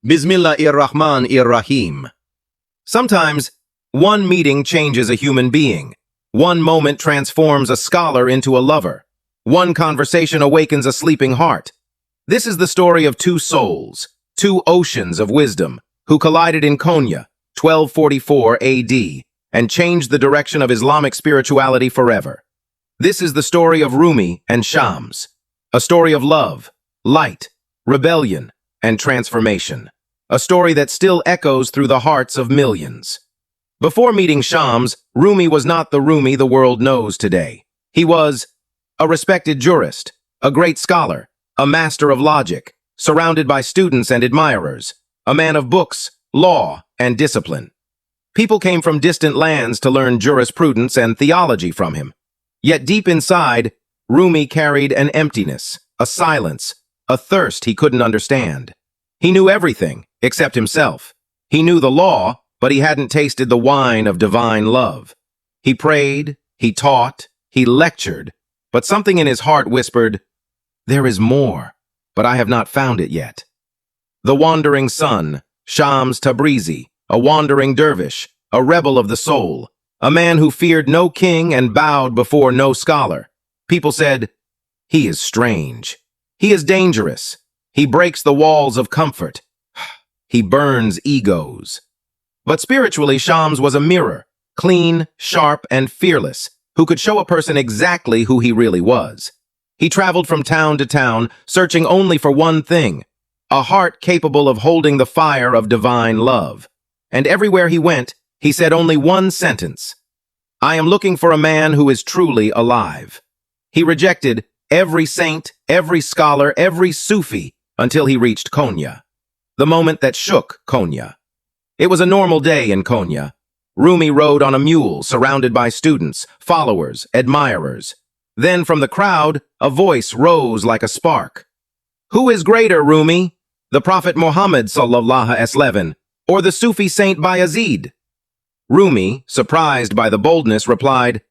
Bismillahir-Rahman-ir-Rahim. Sometimes, one meeting changes a human being. One moment transforms a scholar into a lover. One conversation awakens a sleeping heart. This is the story of two souls, two oceans of wisdom, who collided in Konya, 1244 AD, and changed the direction of Islamic spirituality forever. This is the story of Rumi and Shams, a story of love, light, rebellion, and transformation. A story that still echoes through the hearts of millions. Before meeting Shams, Rumi was not the Rumi the world knows today. He was a respected jurist, a great scholar, a master of logic, surrounded by students and admirers, a man of books, law, and discipline. People came from distant lands to learn jurisprudence and theology from him. Yet deep inside, Rumi carried an emptiness, a silence, a thirst he couldn't understand. He knew everything, except himself. He knew the law, but he hadn't tasted the wine of divine love. He prayed, he taught, he lectured, but something in his heart whispered, "There is more, but I have not found it yet." The wandering son, Shams Tabrizi, a wandering dervish, a rebel of the soul, a man who feared no king and bowed before no scholar. People said, "He is strange. He is dangerous. He breaks the walls of comfort. He burns egos." But spiritually, Shams was a mirror, clean, sharp, and fearless, who could show a person exactly who he really was. He traveled from town to town, searching only for one thing, a heart capable of holding the fire of divine love. And everywhere he went, he said only one sentence: "I am looking for a man who is truly alive." He rejected every saint, every scholar, every Sufi, until he reached Konya, the moment that shook Konya. It was a normal day in Konya. Rumi rode on a mule, surrounded by students, followers, admirers. Then from the crowd, a voice rose like a spark. "Who is greater, Rumi? The Prophet Muhammad sallallahu alaihi wasallam, or the Sufi saint Bayazid?" Rumi, surprised by the boldness, replied,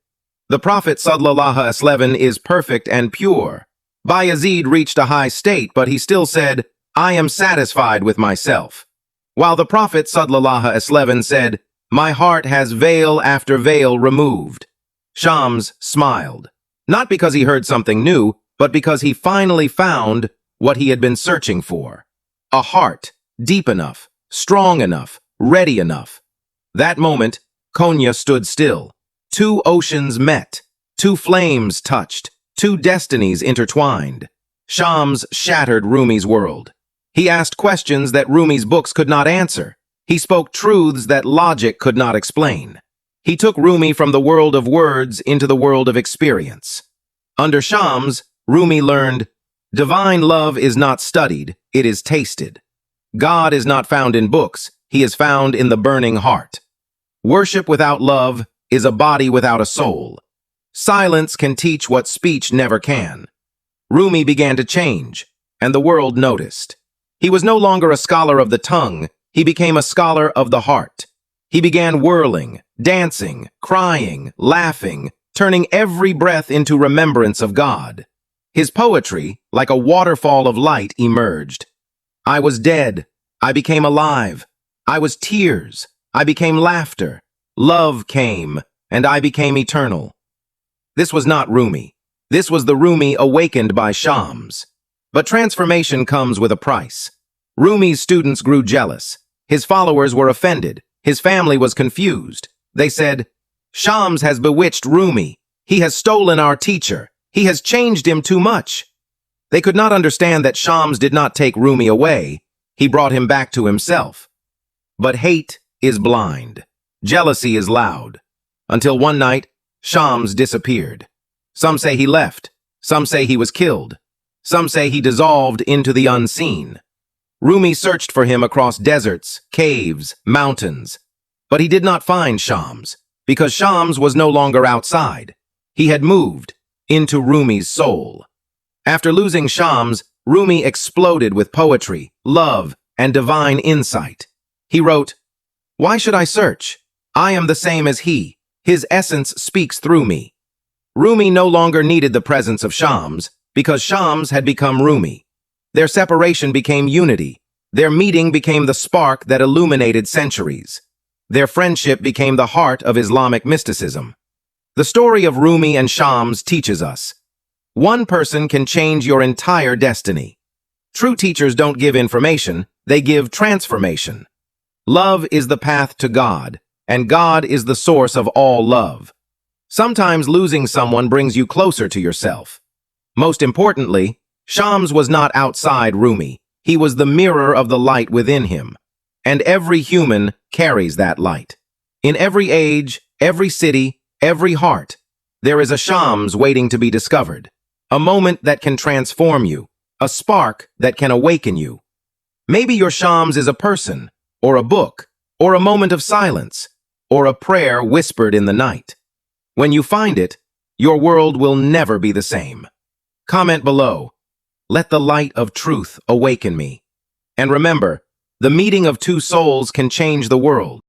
"The Prophet sallallahu alaihi wasallam is perfect and pure. Bayazid reached a high state, but he still said, 'I am satisfied with myself.' While the Prophet sallallahu alaihi wasallam said, 'My heart has veil after veil removed.'" Shams smiled, not because he heard something new, but because he finally found what he had been searching for. A heart, deep enough, strong enough, ready enough. That moment, Konya stood still. Two oceans met, two flames touched, two destinies intertwined. Shams shattered Rumi's world. He asked questions that Rumi's books could not answer. He spoke truths that logic could not explain. He took Rumi from the world of words into the world of experience. Under Shams, Rumi learned, divine love is not studied, it is tasted. God is not found in books, he is found in the burning heart. Worship without love is a body without a soul. Silence can teach what speech never can. Rumi began to change, and the world noticed. He was no longer a scholar of the tongue, he became a scholar of the heart. He began whirling, dancing, crying, laughing, turning every breath into remembrance of God. His poetry, like a waterfall of light, emerged. I was dead, I became alive. I was tears, I became laughter. Love came, and I became eternal. This was not Rumi. This was the Rumi awakened by Shams. But transformation comes with a price. Rumi's students grew jealous. His followers were offended. His family was confused. They said, "Shams has bewitched Rumi. He has stolen our teacher. He has changed him too much." They could not understand that Shams did not take Rumi away. He brought him back to himself. But hate is blind. Jealousy is loud. Until one night, Shams disappeared. Some say he left. Some say he was killed. Some say he dissolved into the unseen. Rumi searched for him across deserts, caves, mountains. But he did not find Shams, because Shams was no longer outside. He had moved into Rumi's soul. After losing Shams, Rumi exploded with poetry, love, and divine insight. He wrote, "Why should I search? I am the same as he. His essence speaks through me." Rumi no longer needed the presence of Shams, because Shams had become Rumi. Their separation became unity. Their meeting became the spark that illuminated centuries. Their friendship became the heart of Islamic mysticism. The story of Rumi and Shams teaches us, one person can change your entire destiny. True teachers don't give information, they give transformation. Love is the path to God, and God is the source of all love. Sometimes losing someone brings you closer to yourself. Most importantly, Shams was not outside Rumi. He was the mirror of the light within him. And every human carries that light. In every age, every city, every heart, there is a Shams waiting to be discovered. A moment that can transform you. A spark that can awaken you. Maybe your Shams is a person, or a book, or a moment of silence, or a prayer whispered in the night. When you find it, your world will never be the same. Comment below. Let the light of truth awaken me. And remember, the meeting of two souls can change the world.